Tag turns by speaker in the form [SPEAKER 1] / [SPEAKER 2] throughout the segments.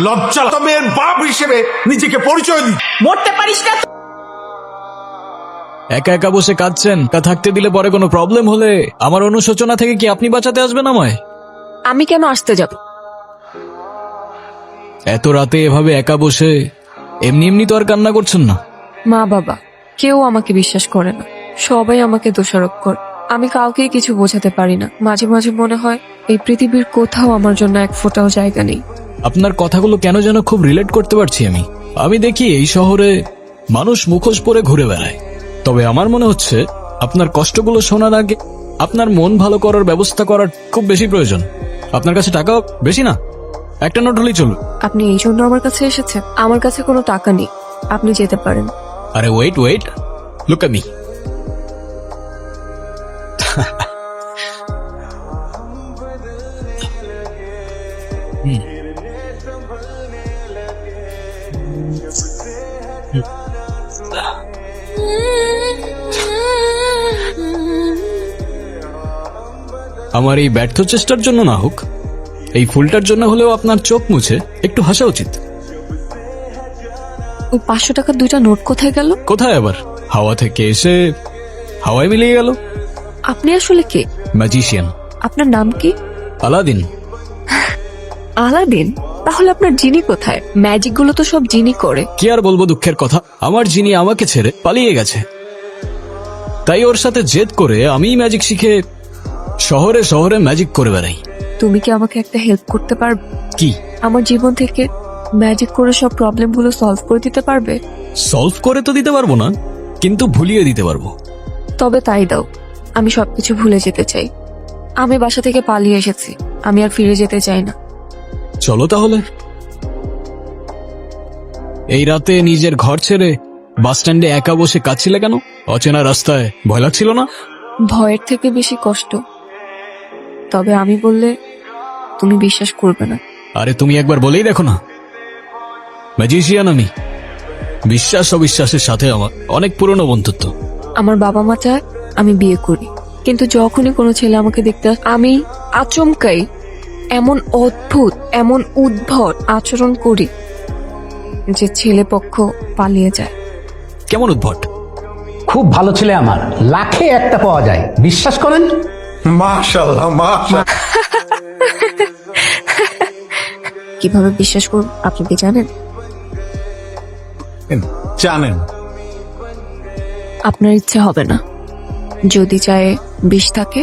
[SPEAKER 1] লজ্জা মেয়ের বাপ হিসেবে নিজেকে পরিচয় দি।
[SPEAKER 2] মরতে পারিস না।
[SPEAKER 3] একা একা বসে কাঁদছেন, তা থাকতে দিলে পরে কোনো প্রবলেম হলে আমার অনুশোচনা থেকে কি আপনি বাঁচাতে আসবেন আমায়?
[SPEAKER 2] আমি কেন আসতে যাব?
[SPEAKER 3] এত রাতে এভাবে একা বসে এমনি এমনি তো আর কান্না করছেন না।
[SPEAKER 2] মা বাবা কেউ আমাকে বিশ্বাস করে না, সবাই আমাকে দোষারোপ করে। আমি কাউকেই কিছু বোঝাতে পারি না। মাঝে মাঝে মনে হয় এই পৃথিবীর কোথাও আমার জন্য এক ফোঁটাও জায়গা নেই।
[SPEAKER 3] আপনার কথাগুলো কেন যেন খুব রিলেট করতে পারছি আমি। আমি দেখি এই শহরে মানুষ মুখোশ পরে ঘুরে বেড়ায়, তবে আমার মনে হচ্ছে আপনার কষ্টগুলো শোনার আগে আপনার মন ভালো করার ব্যবস্থা করার খুব বেশি প্রয়োজন। আপনার কাছে টাকা বেশি না, একটা নোট হলেই চলবে।
[SPEAKER 2] আপনি এই জন্য আমার কাছে এসেছেন? আমার কাছে কোনো টাকা নেই, আপনি যেতে পারেন।
[SPEAKER 3] আরে wait wait, look at me. আমার এই ব্যর্থ চেষ্টার জন্য না হোক, এই ফুলটার জন্য হলেও আপনার চোখ মুছে একটু হাসা উচিত।
[SPEAKER 2] ওই 500 টাকার 2টা নোট কোথায় গেল?
[SPEAKER 3] কোথায় আবার? হাওয়া থেকে এসে হাওয়ায় মিলিয়ে গেল।
[SPEAKER 2] আপনি আসলে কে?
[SPEAKER 3] ম্যাজিশিয়ান।
[SPEAKER 2] আপনার নাম কি?
[SPEAKER 3] আলাদিন।
[SPEAKER 2] আলাদিন? তাহলে আপনার জিনি কোথায়? ম্যাজিক গুলো তো সব জিনি করে।
[SPEAKER 3] কি আর বলবো দুঃখের কথা, আমার জিনি আমাকে ছেড়ে পালিয়ে গেছে। তাই ওর সাথে জেদ করে আমি ম্যাজিক শিখে শহরে শহরে ম্যাজিক করে বেড়াই।
[SPEAKER 2] তুমি কি আমাকে একটা হেল্প করতে পারবে?
[SPEAKER 3] কি?
[SPEAKER 2] আমার জীবন থেকে ম্যাজিক করে সব প্রবলেম গুলো সলভ করে দিতে পারবে?
[SPEAKER 3] সলভ করে তো দিতে পারবো না, কিন্তু ভুলিয়ে দিতে পারবো।
[SPEAKER 2] তবে তাই দাও, আমি সবকিছু ভুলে যেতে চাই। আমি বাসা থেকে পালিয়ে এসেছি, আমি আর ফিরে যেতে চাই না।
[SPEAKER 3] চলো তাহলে। এই রাতে নিজের ঘর ছেড়ে বাস স্ট্যান্ডে একা বসে কাঁদছিলে কেন? অচেনা রাস্তায় ভয় লাগছিল না?
[SPEAKER 2] ভয়ের থেকে বেশি কষ্ট। তবে আমি বললে তুমি বিশ্বাস করবে না।
[SPEAKER 3] আরে তুমি একবার বলেই দেখো না, ম্যাজিশিয়ান আমি। বিশ্বাস অবিশ্বাসের সাথে আমার অনেক পুরনো বন্ধুত্ব।
[SPEAKER 2] আমার বাবা মা চায় আমি বিয়ে করি, কিন্তু যখনই কোনো ছেলে আমাকে দেখতে আমি আচমকাই এমন অদ্ভুত, এমন উদ্ভট আচরণ করি যে ছেলে পক্ষ পালিয়ে যায়।
[SPEAKER 3] কেমন উদ্ভট?
[SPEAKER 4] খুব ভালো ছেলে আমার, লাখে একটা পাওয়া যায়, বিশ্বাস করেন?
[SPEAKER 1] মাশাআল্লাহ মাশাআল্লাহ।
[SPEAKER 2] কিভাবে বিশ্বাস করব আপনি কি জানেন?
[SPEAKER 1] জানেন?
[SPEAKER 2] আপনার ইচ্ছে হবে না। যদি চায় বিষ থাকে।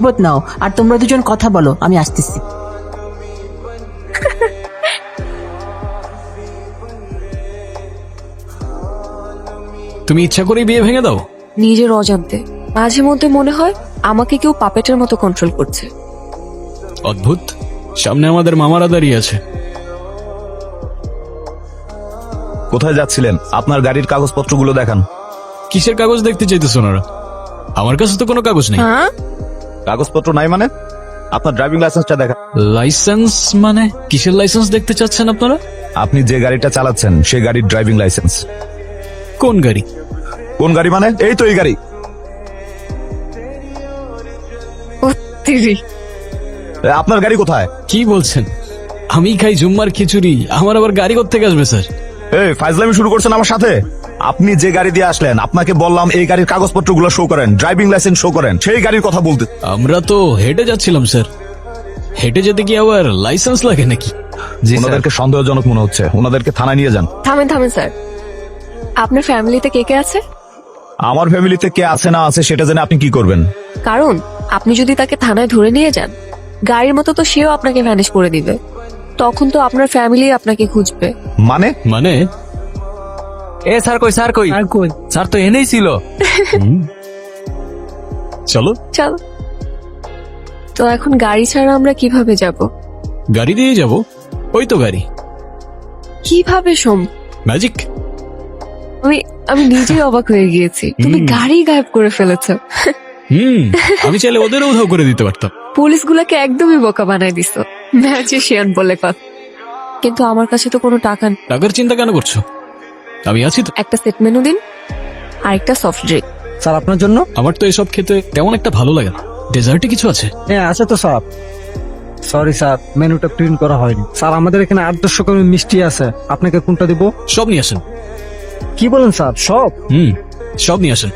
[SPEAKER 5] বোধ নাও, আর তোমরা দুজন কথা বলো, আমি আসতেছি।
[SPEAKER 3] তুমি ইচ্ছা করেই বিয়ে ভেঙে দাও?
[SPEAKER 2] নিজের অজান্তে মাঝে মধ্যে মনে হয় আমাকে কেউ পাপেটের মতো কন্ট্রোল করছে।
[SPEAKER 3] অদ্ভুত। সামনে আমাদের মামারা দাঁড়িয়ে আছে।
[SPEAKER 6] কোথায় যাচ্ছিলেন? আপনার গাড়ির কাগজপত্রগুলো দেখান।
[SPEAKER 3] কিসের কাগজ দেখতে চাইতেছ ওনারা? আমার কাছে তো কোনো কাগজ নেই।
[SPEAKER 2] হ্যাঁ,
[SPEAKER 6] কাগজপত্র নাই মানে? আপনার ড্রাইভিং লাইসেন্সটা দেখান।
[SPEAKER 3] লাইসেন্স মানে? কিসের লাইসেন্স দেখতে চাচ্ছেন আপনারা?
[SPEAKER 6] আপনি যে গাড়িটা চালাচ্ছেন সেই গাড়ির ড্রাইভিং লাইসেন্স।
[SPEAKER 3] কোন গাড়ি?
[SPEAKER 6] কোন গাড়ি মানে? এই তো এই গাড়ি। আপনার গাড়ি কোথায়?
[SPEAKER 3] কি বলছেন? আমি খাই জুম্মার খিচুড়ি, আমার আবার গাড়ি কোত্থেকে আসবে স্যার?
[SPEAKER 6] এই ফাইজলামি শুরু করছেন আমার সাথে? আপনি যে গাড়ি দিয়ে আসলেন, আপনাকে বললাম এই গাড়ির কাগজপত্রগুলো শো করেন, ড্রাইভিং লাইসেন্স শো করেন, সেই গাড়ির কথা বলতে।
[SPEAKER 3] আমরা তো হেঁটে যাচ্ছিলাম স্যার। হেঁটে যেতে কি আবার লাইসেন্স লাগে নাকি?
[SPEAKER 6] ওনাদেরকে সন্দেহজনক মনে হচ্ছে, ওনাদেরকে থানায় নিয়ে যান।
[SPEAKER 2] থামেন থামেন স্যার। আপনার ফ্যামিলিতে কে কে আছে?
[SPEAKER 6] আমার ফ্যামিলিতে কে আছে না আছে সেটা জেনে আপনি কি করবেন?
[SPEAKER 2] কারণ আপনি যদি তাকে থানায় ধরে নিয়ে যান, গাড়ির মতো তো সেও আপনাকে ভ্যানিশ করে দিবে। তখন তো আপনার ফ্যামিলি আপনাকে খুঁজবে।
[SPEAKER 6] মানে?
[SPEAKER 3] মানে
[SPEAKER 7] এ স্যার কই, স্যার কই?
[SPEAKER 5] আর কই?
[SPEAKER 7] স্যার তো এনেই ছিল।
[SPEAKER 3] চলো।
[SPEAKER 2] চল। তো এখন গাড়ি ছাড়া আমরা কিভাবে যাব?
[SPEAKER 3] গাড়ি দিয়ে যাব। ওই তো গাড়ি।
[SPEAKER 2] কিভাবে
[SPEAKER 3] ম্যাজিক।
[SPEAKER 2] আমি আমি নিজেই অবাক হয়ে গিয়েছি, তুমি গাড়ি গায়েব করে ফেলেছো।
[SPEAKER 3] আমি চাইলে ওদেরও উধাও করে দিতে পারতাম।
[SPEAKER 2] পুলিশগুলোকে একদমই বোকা বানায় দিছো, ম্যাজিশিয়ান বলে কথা। কিন্তু আমার কাছে তো কোনো টাকা নেই।
[SPEAKER 3] টাকার চিন্তা কেন করছো? আমি আছি তো।
[SPEAKER 2] একটা সেট মেনু দিন আর একটা সফট ড্রিঙ্ক।
[SPEAKER 7] স্যার আপনার জন্য।
[SPEAKER 3] আমার তো এসব খেতে তেমন একটা ভালো লাগে না। ডেজার্টে কিছু আছে?
[SPEAKER 8] হ্যাঁ আছে তো স্যার। সরি স্যার, মেনুটা প্রিন্ট করা হয়নি স্যার। আমাদের এখানে 800 রকমের মিষ্টি আছে, আপনাকে কোনটা দিব?
[SPEAKER 3] সব নিয়ে আসেন।
[SPEAKER 8] কি বলেন স্যার, সব?
[SPEAKER 3] সব নিয়ে আসেন।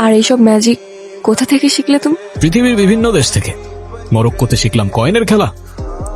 [SPEAKER 2] আর এইসব ম্যাজিক কোথা থেকে শিখলে তুমি?
[SPEAKER 3] পৃথিবীর বিভিন্ন দেশ থেকে। মরক্কোতে শিখলাম কয়েনের খেলা,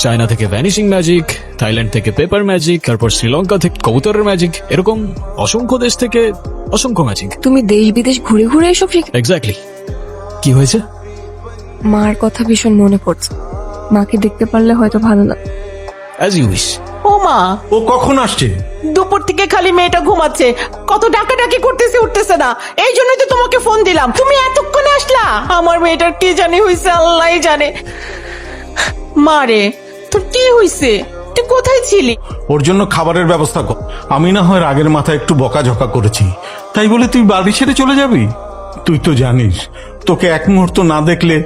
[SPEAKER 3] চায়না থেকে ভ্যানিশিং ম্যাজিক, থাইল্যান্ড থেকে পেপার ম্যাজিক, তারপর শ্রীলঙ্কা থেকে কবুতরের ম্যাজিক, এরকম অসংখ্য দেশ থেকে অসংখ্য ম্যাজিক।
[SPEAKER 2] তুমি দেশ বিদেশ ঘুরে ঘুরে এসব শিখে?
[SPEAKER 3] এক্স্যাক্টলি। কি হয়েছে?
[SPEAKER 2] মার কথা ভীষণ মনে পড়ছে। মাকে দেখতে পারলে হয়তো ভালো লাগে।
[SPEAKER 3] As you wish.
[SPEAKER 5] ও মা,
[SPEAKER 1] ও কখন আসছে?
[SPEAKER 5] দুপুর থেকে খালি মেয়েটা ঘুমাচ্ছে, কত ডাকাডাকি করতেছে, উঠতেছে না। এই জন্যই তো তোমাকে ফোন দিলাম, তুমি এতক্ষণে আসলা। আমার মেয়েটার কি জানি হইছে, আল্লাহই জানে। মারে, তোর কি হইছে? তুই কোথায় ছিলি?
[SPEAKER 1] ওর জন্য খাবারের ব্যবস্থা কর। আমি না হয় রাগের মাথায় একটু বকাঝকা করেছি, তাই বলে তুই বাড়ি ছেড়ে চলে যাবি? তুই তো জানিস তোকে এক মুহূর্ত না দেখলে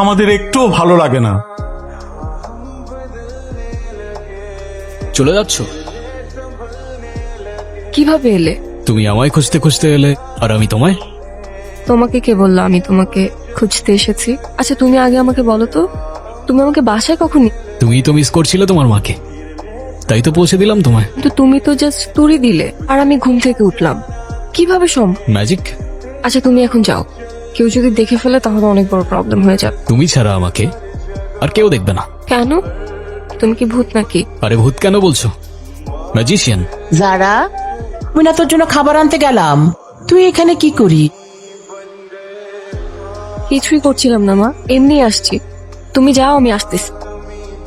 [SPEAKER 1] আমাদের একটুও ভালো লাগে না।
[SPEAKER 3] চলে যাচ্ছ?
[SPEAKER 2] কিভাবে এলে?
[SPEAKER 3] তুমি আমায় খুঁজতে খুঁজতে এলে, আর আমি তোমায়।
[SPEAKER 2] তোমাকে কে বললো আমি তোমাকে খুঁজতে এসেছি? আচ্ছা তুমি আগে আমাকে বলো তো, তুমি আমাকে বাসায় কখন
[SPEAKER 3] তুমি তো মিস করছিলে তোমার মাকে, তাই তো পৌঁছে দিলাম তোমায়।
[SPEAKER 2] কিন্তু তুমি তো জাস্ট তুড়ি দিলে, আর আমি ঘুম থেকে উঠলাম। কিভাবে সম্ভব?
[SPEAKER 3] ম্যাজিক।
[SPEAKER 2] আচ্ছা তুমি এখন যাও, কেউ যদি দেখে ফেলে তাহলে অনেক বড় প্রবলেম হয়ে যাবে।
[SPEAKER 3] তুমি ছাড়া আমাকে আর কেউ দেখবে না।
[SPEAKER 2] কেন? তুমি কি ভূত নাকি?
[SPEAKER 3] আরে ভূত কেন বলছো, ম্যাজিশিয়ান।
[SPEAKER 5] যারা আমি না তোর জন্য খাবার আনতে গেলাম, তুই এখানে কি করি?
[SPEAKER 2] কিছুই করছিলাম না মা, এমনি আসছি। তুমি যাও, আমি আসতেছি।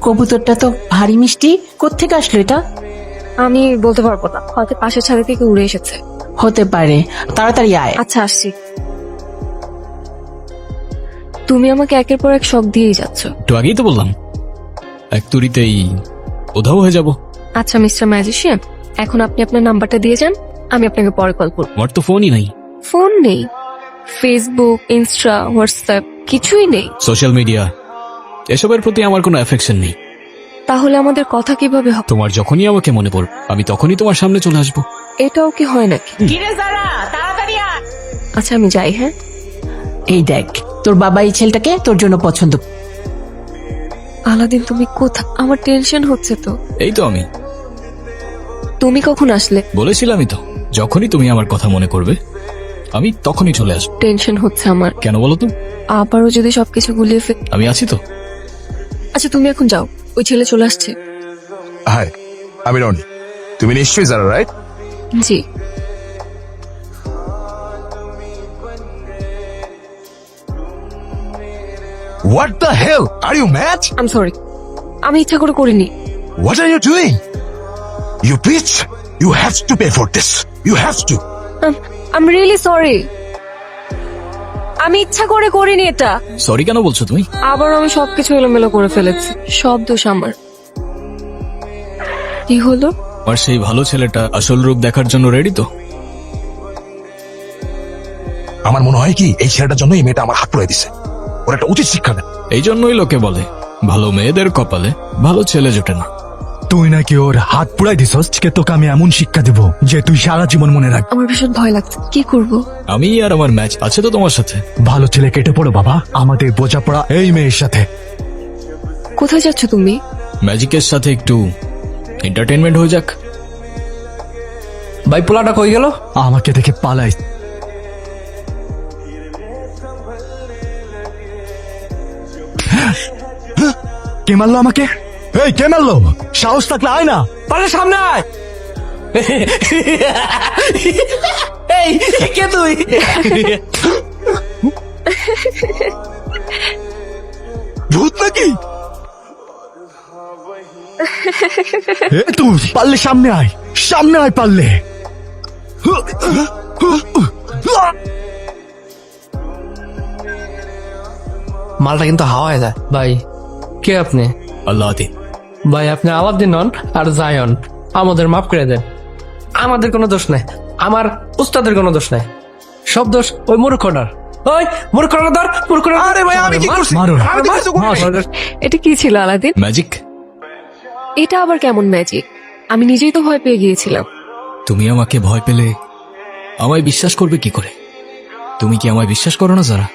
[SPEAKER 5] কবুতরটা তো ভারী মিষ্টি, কোত্থেকে আসলো এটা?
[SPEAKER 2] আমি বলতে পারবো না, হয়তো পাশের ছাদে থেকে উড়ে এসেছে।
[SPEAKER 5] হতে পারে, তাড়াতাড়ি আয়।
[SPEAKER 2] আচ্ছা আসছি। তুমি আমাকে একের পর এক শখ দিয়েই যাচ্ছ।
[SPEAKER 3] একটু আগেই তো বললাম, এক তুড়িতেই উধাও হয়ে যাব।
[SPEAKER 2] আচ্ছা মিস্টার ম্যাজিশিয়ান, এখন আপনি আপনার নাম্বারটা দিয়ে যান, আমি আপনাকে পরে কল করব।
[SPEAKER 3] আমার তো ফোনই নাই।
[SPEAKER 2] ফোন নেই? ফেসবুক, ইনস্টা, হোয়াটসঅ্যাপ কিছুই নেই?
[SPEAKER 3] সোশ্যাল মিডিয়া এসবের প্রতি আমার কোনো অ্যাফেকশন নেই।
[SPEAKER 2] তাহলে আমাদের কথা কিভাবে হবে?
[SPEAKER 3] তোমার যখনই আমাকে মনে পড়বে আমি তখনই তোমার সামনে চলে আসবো।
[SPEAKER 2] এটাও কি হয় নাকি?
[SPEAKER 5] কিরে যারা, তাড়াতাড়ি আয়।
[SPEAKER 2] আচ্ছা আমি যাই। হ্যাঁ
[SPEAKER 5] এই দেখ, তোর বাবা এই ছেলেটাকে তোর জন্য পছন্দ।
[SPEAKER 2] আলাদিন তুমি কোথা? আমার টেনশন হচ্ছে তো।
[SPEAKER 3] এই তো আমি
[SPEAKER 2] তুমি কখন আসলে?
[SPEAKER 3] বলেছিলামই তো, যখনই তুমি আমার কথা মনে করবে আমি তখনই চলে আসবো।
[SPEAKER 2] টেনশন হচ্ছে আমার।
[SPEAKER 3] কেন বলো তো?
[SPEAKER 2] আবারও যদি সবকিছু গুলিয়ে ফেল।
[SPEAKER 3] আমি আছি তো।
[SPEAKER 2] আচ্ছা তুমি এখন যাও, ওই ছেলে চলে আসছে।
[SPEAKER 6] হাই, আমি রনি। তুমি নিশ্চয়ই যারা, right?
[SPEAKER 2] G.
[SPEAKER 6] What the hell? Are you mad?
[SPEAKER 2] I am sorry, আমি ইচ্ছা করে করিনি।
[SPEAKER 6] What are you doing? You bitch! You have to pay for this. You have to.
[SPEAKER 2] I am really sorry, আমি ইচ্ছা করে করিনি এটা।
[SPEAKER 3] সরি কেন বলছো তুমি?
[SPEAKER 2] আবার আমি সবকিছু এলোমেলো করে ফেলেছি, সব দোষ আমার। কি হলো?
[SPEAKER 3] আর সেই ভালো ছেলেটা আসল রূপ দেখার জন্য রেডি তো?
[SPEAKER 6] আমার মনে হয় কি এই ছেলেটার জন্য এই মেয়েটা আমার হাত পুড়াই দিছে। ওর একটা উচিত শিক্ষা দেন।
[SPEAKER 3] এই জন্যই লোকে বলে ভালো মেয়েদের কপালে ভালো ছেলে জোটে না।
[SPEAKER 9] তুই নাকি ওর হাত পুড়াই দিছস, কে তোকে আমি এমন শিক্ষা দিব যে তুই সারা জীবন মনে রাখ।
[SPEAKER 2] আমার ভীষণ ভয় লাগছে, কি করব?
[SPEAKER 3] আমি আর আমার ম্যাচ আছে তো তোমার সাথে।
[SPEAKER 9] ভালো ছেলে কেটে পড়ো বাবা, আমাদের বোঝাপড়া এই মেয়ের সাথে।
[SPEAKER 2] কোথায় যাচ্ছ তুমি?
[SPEAKER 3] ম্যাজিকের সাথে একটু এন্টারটেনমেন্ট হয়ে যাক।
[SPEAKER 7] ভাই পোলাটা কই গেল?
[SPEAKER 9] আমাকে দেখে পালাই। কে মারলো আমাকে? এই কে মারলো? সাহস থাকলে আয় না।
[SPEAKER 7] পারে সামনে আয়। এই কে তুই?
[SPEAKER 6] ভূত নাকি?
[SPEAKER 9] তুই পারলে সামনে আয়, সামনে আয় পারলে।
[SPEAKER 7] মালটা কিন্তু হাওয়ায় যায়। ভাই কে আপনি?
[SPEAKER 3] আল্লাহ হাতি।
[SPEAKER 7] ভাই আপনি আলাদিন নন আর জায়ন, আমাদের মাফ করে দেন। আমাদের কোনো দোষ নাই, আমার উস্তাদের কোনো দোষ নাই, সব দোষ ওই মূর্খটার। ওই মূর্খটা ধর, মূর্খটা। আরে ভাই আমি কি করছি?
[SPEAKER 9] মারো না।
[SPEAKER 2] এটা কি ছিল আলাদিন?
[SPEAKER 3] ম্যাজিক।
[SPEAKER 2] এটা আবার কেমন ম্যাজিক? আমি নিজেই তো ভয় পেয়ে গিয়েছিলাম।
[SPEAKER 3] তুমি আমাকে ভয় পেলে আমায় বিশ্বাস করবে কি করে? তুমি কি আমায় বিশ্বাস করো না যারা?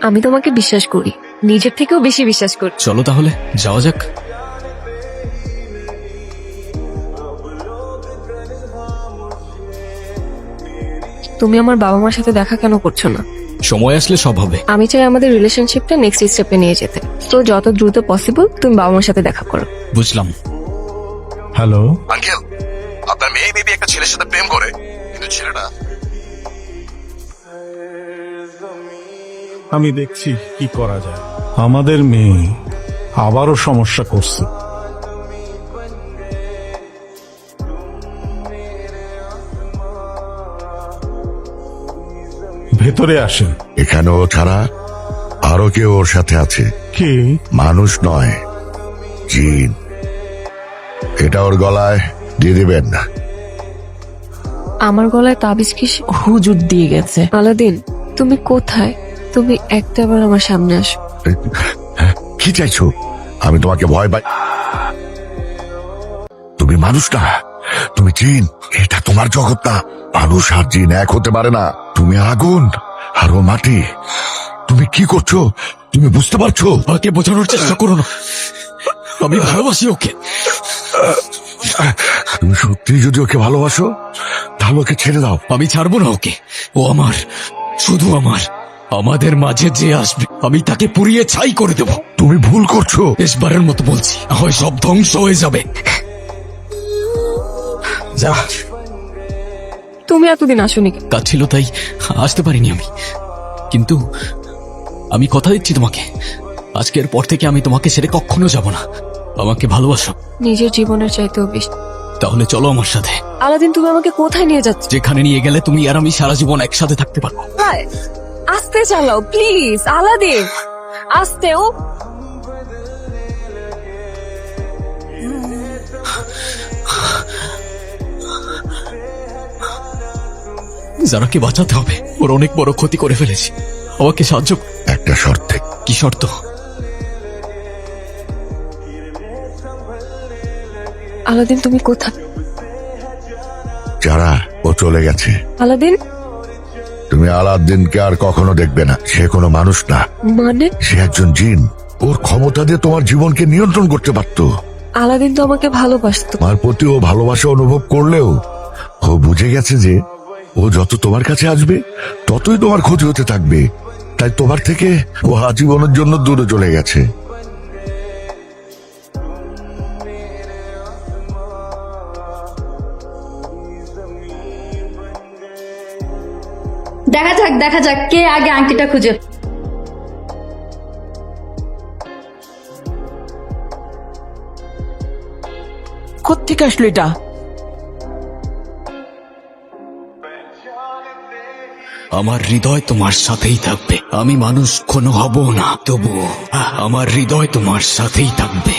[SPEAKER 2] আমি তোমাকে বিশ্বাস করি, নিজের থেকেও বেশি বিশ্বাস করি।
[SPEAKER 3] চলো তাহলে যাওয়া যাক।
[SPEAKER 2] তুমি আমার বাবা মার সাথে দেখা কেন করছো না?
[SPEAKER 3] সময় আসলে সব হবে।
[SPEAKER 2] আমি চাই আমাদের রিলেশনশিপটা নেক্সট স্টেপে নিয়ে যেতে। তো যত দ্রুত পসিবল তুমি বাবা মার সাথে দেখা করো।
[SPEAKER 3] বুঝলাম।
[SPEAKER 1] হ্যালো,
[SPEAKER 6] আঙ্কেল, আপনার মেয়ে বেবি একটা ছেলের সাথে প্রেম করে, কিন্তু ছেলেটা
[SPEAKER 1] আমি দেখছি কি করা যায়। আমাদের মেয়ে আবারও সমস্যা করছে। ভেতরে আসেন।
[SPEAKER 10] এখানে ও ছাড়া আরো কেউ ওর সাথে আছে।
[SPEAKER 1] কে?
[SPEAKER 10] মানুষ নয়, জিন। এটা ওর গলায় দিয়ে দিবেন না।
[SPEAKER 2] আমার গলায় তাবিজ কি
[SPEAKER 5] হুজুর দিয়ে গেছে।
[SPEAKER 2] আলাদিন, তুমি কোথায়? তুমি একটাবার আমার সামনে আসো।
[SPEAKER 10] কি চাইছো? আমি তোমাকে ভয় পাই? তুমি মানুষ না, তুমি জিন। এটা তোমার জগৎ না। মানুষ আর জিন এক হতে পারে না। তুমি আগুন আর ও মাটি। তুমি কি করছো? তুমি বুঝতে পারছো?
[SPEAKER 3] আমাকে বোঝানোর চেষ্টা করো না, আমি ভালোবাসি ওকে।
[SPEAKER 10] তুমি সত্যি যদি ওকে ভালোবাসো তাহলে ওকে ছেড়ে দাও।
[SPEAKER 3] আমি ছাড়বো না ওকে। ও আমার, শুধু আমার। আমাদের মাঝে যে আসবে আমি তাকে পুড়িয়ে ছাই করে দেব।
[SPEAKER 10] তুমি ভুল করছো।
[SPEAKER 3] শেষবারের মতো বলছি, না হয় সব ধ্বংস হয়ে যাবে। যা।
[SPEAKER 2] তুমি এতদিন আসোনি কেন?
[SPEAKER 3] কাজ ছিল তাই আসতে পারিনি আমি, কিন্তু আমি কথা দিচ্ছি তোমাকে, আজকের পর থেকে আমি তোমাকে ছেড়ে কখনো যাব না। আমাকে ভালোবাসো?
[SPEAKER 2] নিজের জীবনের চাইতেও বেশি।
[SPEAKER 3] তাহলে চলো আমার সাথে।
[SPEAKER 2] আলাদিন, তুমি আমাকে কোথায় নিয়ে যাচ্ছ?
[SPEAKER 3] যেখানে নিয়ে গেলে তুমি আর আমি সারা জীবন একসাথে থাকতে পারবো।
[SPEAKER 2] হায়, আস্তে চালাও প্লিজ। আলাদিন, আস্তে। ও
[SPEAKER 3] যারাকে বাঁচাতে হবে, ওর অনেক বড় ক্ষতি করে ফেলেছি। আমাকে সাহায্য।
[SPEAKER 10] একটা শর্তে।
[SPEAKER 3] কি শর্ত?
[SPEAKER 2] আলাদিন, তুমি কোথায়?
[SPEAKER 10] যারা ও চলে গেছে।
[SPEAKER 2] আলাদিন
[SPEAKER 10] তুমি আলাউদ্দিনকে আর কখনো দেখবে না। সে কোনো মানুষ না,
[SPEAKER 2] মানে?
[SPEAKER 10] সে একজন জিন। ওর ক্ষমতা দিয়ে তোমার জীবনকে নিয়ন্ত্রণ করতে পারত।
[SPEAKER 2] আলাদিন তো আমাকে ভালোবাসতো।
[SPEAKER 10] তোমার প্রতি ও ভালোবাসা অনুভব করলেও ও বুঝে গেছে যে ও যত তোমার কাছে আসবে ততই তোমার ক্ষতি হতে থাকবে। তাই তোমার থেকে ও আজীবনের জন্য দূরে চলে গেছে।
[SPEAKER 11] দেখা যাক কে আগে আংটিটা খুঁজে।
[SPEAKER 5] কোত্থেকে আসলো এটা?
[SPEAKER 3] আমার হৃদয় তোমার সাথেই থাকবে। আমি মানুষ কোনো হব না, তবু আমার হৃদয় তোমার সাথেই থাকবে।